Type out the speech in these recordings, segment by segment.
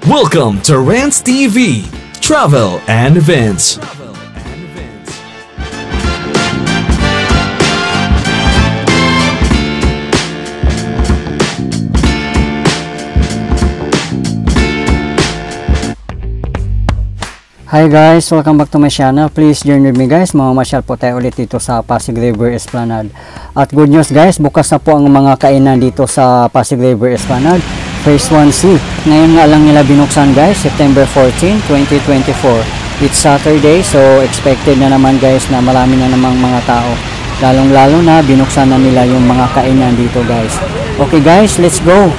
Welcome to Rants TV, Travel and Events. Hi guys, welcome back to my channel. Please join with me guys, mamamasyal po tayo ulit dito sa Pasig River Esplanade. At good news guys, bukas na po ang mga kainan dito sa Pasig River Esplanade Phase 1C. Ngayon nga lang nila binuksan guys, September 14, 2024. It's Saturday, so expected na naman guys na marami na namang mga tao. Lalong lalo na binuksan na nila yung mga kainan dito guys. Okay guys, let's go!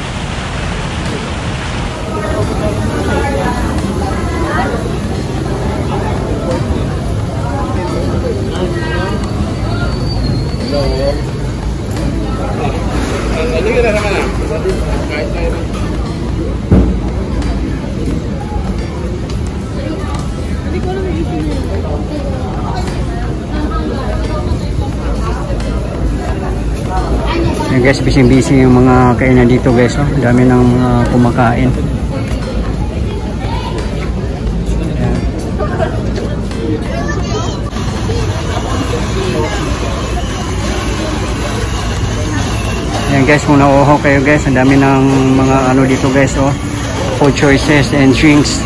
Yan guys, busy yung mga kainan dito guys, oh. Dami ng mga kumakain. Yan guys, kung nauuhaw kayo guys, ang dami ng mga ano dito guys, oh. Food choices and drinks.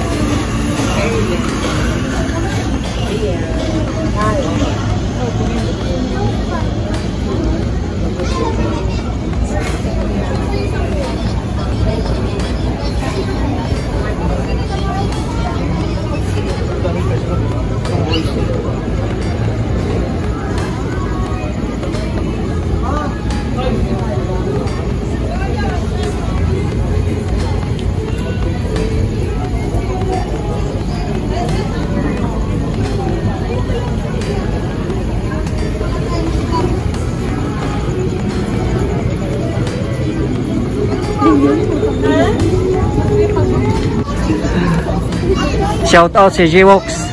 Shout out si J-Wox.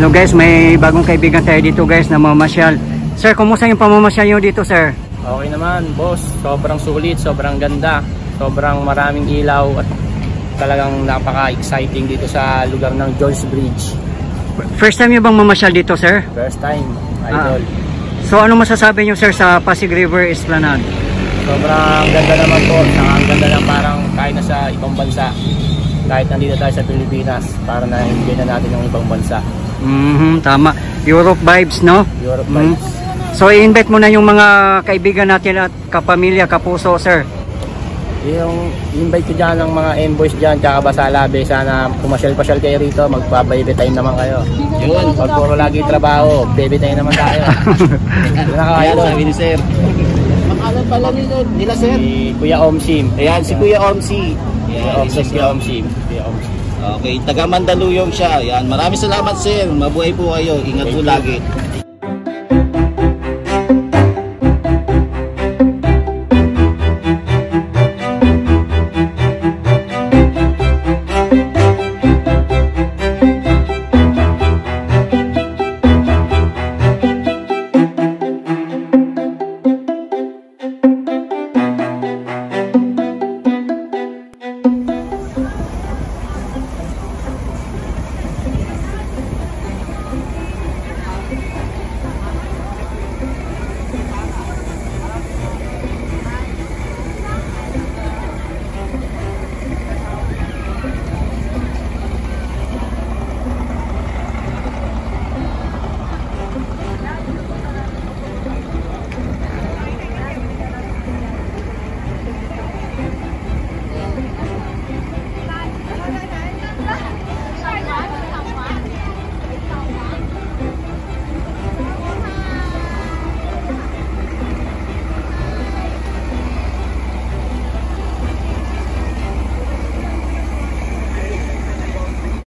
So guys, may bagong kaibigan tayo dito guys na mamasyal. Sir, kumusta yung pamamasyal nyo dito, sir? Okay naman, boss. Sobrang sulit, sobrang ganda, sobrang maraming ilaw at talagang napaka-exciting dito sa lugar ng Joyce Bridge. First time nyo bang mamasyal dito, sir? First time, idol. So ano masasabi nyo, sir, sa Pasig River Esplanade? Sobrang ganda naman po. Ang ganda lang, parang kahit na sa ibang bansa. Kahit nandito tayo sa Pilipinas, para na-enjoy na natin yung ibang bansa. Tama. Europe vibes, no? Europe vibes. So i-invite mo na yung mga kaibigan natin at kapamilya, kapuso, sir. Yung invite ko dyan ng mga envoys dyan, tsaka Basalabe, sana pumasyal-pasyal kayo rito, magpa-baby time naman kayo. Yun, pag puro lagi trabaho, baby time naman tayo. Nakakaya sabi ni sir. Pangalan pala nila sir? Si Kuya Omsim. Ayan, si Kuya Omsi. Kuya Omsim. Okay, taga Mandaluyong siya. Yan, maraming salamat sir. Mabuhay po kayo. Ingat po lagi.